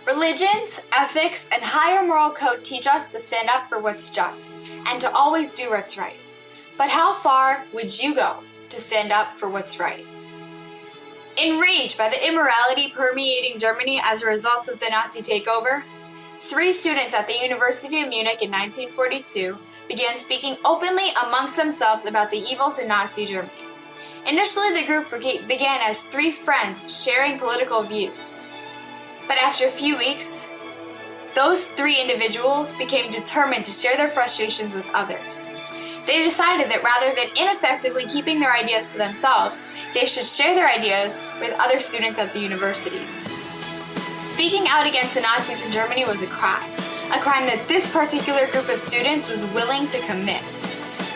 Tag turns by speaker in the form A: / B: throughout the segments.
A: Religions, ethics, and higher moral code teach us to stand up for what's just and to always do what's right. But how far would you go to stand up for what's right? Enraged by the immorality permeating Germany as a result of the Nazi takeover, 3 students at the University of Munich in 1942 began speaking openly amongst themselves about the evils in Nazi Germany. Initially, the group began as 3 friends sharing political views. But after a few weeks, those 3 individuals became determined to share their frustrations with others. They decided that rather than ineffectively keeping their ideas to themselves, they should share their ideas with other students at the university. Speaking out against the Nazis in Germany was a crime that this particular group of students was willing to commit.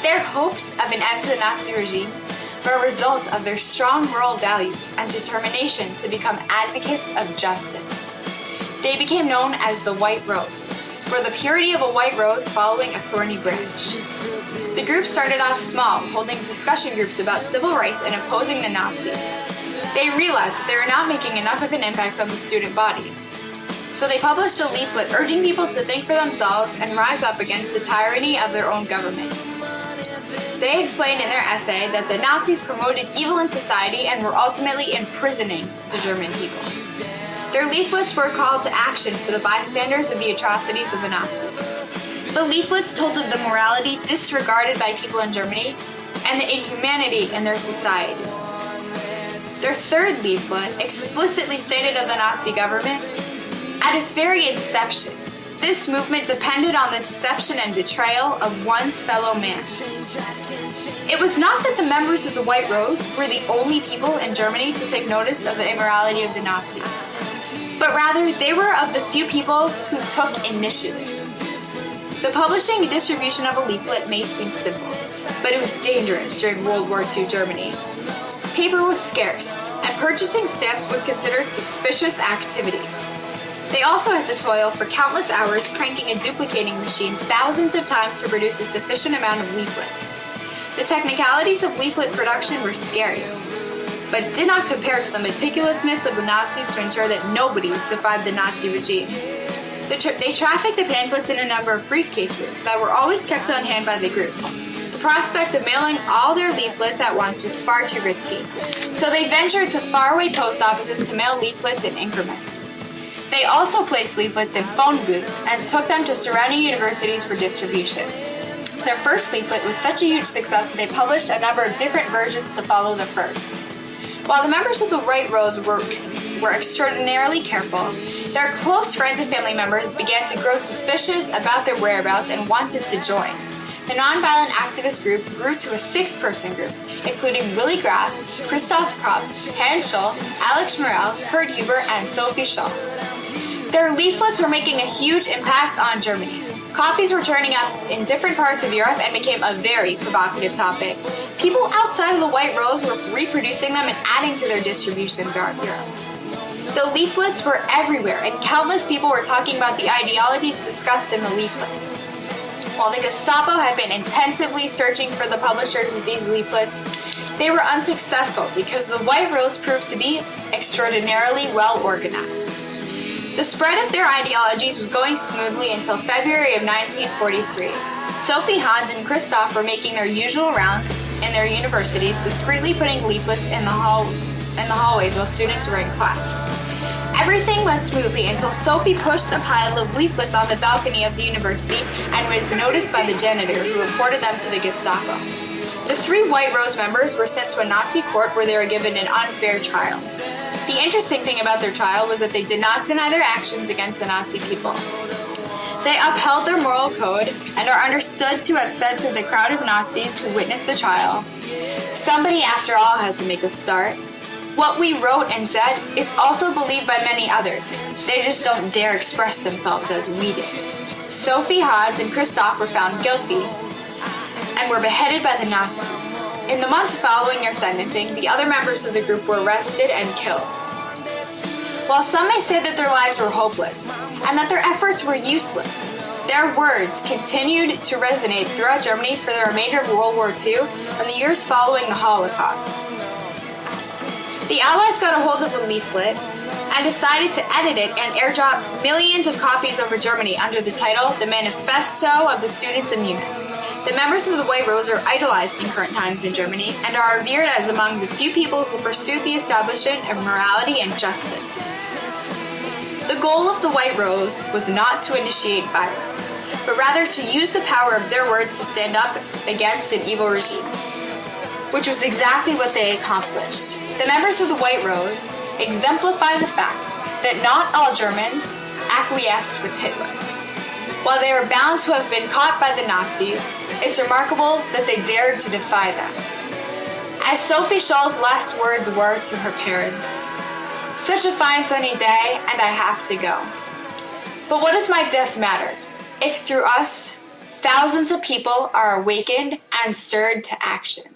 A: Their hopes of an end to the Nazi regime were a result of their strong moral values and determination to become advocates of justice. They became known as the White Rose, for the purity of a white rose following a thorny branch. The group started off small, holding discussion groups about civil rights and opposing the Nazis. They realized that they were not making enough of an impact on the student body. So they published a leaflet urging people to think for themselves and rise up against the tyranny of their own government. They explained in their essay that the Nazis promoted evil in society and were ultimately imprisoning the German people. Their leaflets were a call to action for the bystanders of the atrocities of the Nazis. The leaflets told of the morality disregarded by people in Germany and the inhumanity in their society. Their 3rd leaflet explicitly stated of the Nazi government, at its very inception, this movement depended on the deception and betrayal of one's fellow man. It was not that the members of the White Rose were the only people in Germany to take notice of the immorality of the Nazis, but rather they were of the few people who took initiative. The publishing and distribution of a leaflet may seem simple, but it was dangerous during World War II Germany. Paper was scarce, and purchasing stamps was considered suspicious activity. They also had to toil for countless hours cranking a duplicating machine thousands of times to produce a sufficient amount of leaflets. The technicalities of leaflet production were scary, but did not compare to the meticulousness of the Nazis to ensure that nobody defied the Nazi regime. They trafficked the pamphlets in a number of briefcases that were always kept on hand by the group. The prospect of mailing all their leaflets at once was far too risky, so they ventured to faraway post offices to mail leaflets in increments. They also placed leaflets in phone booths and took them to surrounding universities for distribution. Their first leaflet was such a huge success that they published a number of different versions to follow the first. While the members of the White Rose were extraordinarily careful, their close friends and family members began to grow suspicious about their whereabouts and wanted to join. The nonviolent activist group grew to a 6-person group, including Willy Graf, Christoph Probst, Hans Scholl, Alex Morel, Kurt Huber, and Sophie Scholl. Their leaflets were making a huge impact on Germany. Copies were turning up in different parts of Europe and became a very provocative topic. People outside of the White Rose were reproducing them and adding to their distribution throughout Europe. The leaflets were everywhere, and countless people were talking about the ideologies discussed in the leaflets. While the Gestapo had been intensively searching for the publishers of these leaflets, they were unsuccessful because the White Rose proved to be extraordinarily well organized. The spread of their ideologies was going smoothly until February of 1943. Sophie, Hans, and Christoph were making their usual rounds in their universities, discreetly putting leaflets in the hallways while students were in class. Everything went smoothly until Sophie pushed a pile of leaflets on the balcony of the university and was noticed by the janitor, who reported them to the Gestapo. The 3 White Rose members were sent to a Nazi court where they were given an unfair trial. The interesting thing about their trial was that they did not deny their actions against the Nazi people. They upheld their moral code and are understood to have said to the crowd of Nazis who witnessed the trial, "Somebody, after all, had to make a start. What we wrote and said is also believed by many others. They just don't dare express themselves as we did." Sophie, Hans, and Christoph were found guilty and were beheaded by the Nazis. In the months following their sentencing, the other members of the group were arrested and killed. While some may say that their lives were hopeless and that their efforts were useless, their words continued to resonate throughout Germany for the remainder of World War II and the years following the Holocaust. The Allies got a hold of a leaflet and decided to edit it and airdrop millions of copies over Germany under the title The Manifesto of the Students of Munich. The members of the White Rose are idolized in current times in Germany and are revered as among the few people who pursued the establishment of morality and justice. The goal of the White Rose was not to initiate violence, but rather to use the power of their words to stand up against an evil regime, which was exactly what they accomplished. The members of the White Rose exemplify the fact that not all Germans acquiesced with Hitler. While they are bound to have been caught by the Nazis, it's remarkable that they dared to defy them. As Sophie Scholl's last words were to her parents, "Such a fine sunny day, and I have to go. But what does my death matter, if through us, thousands of people are awakened and stirred to action?"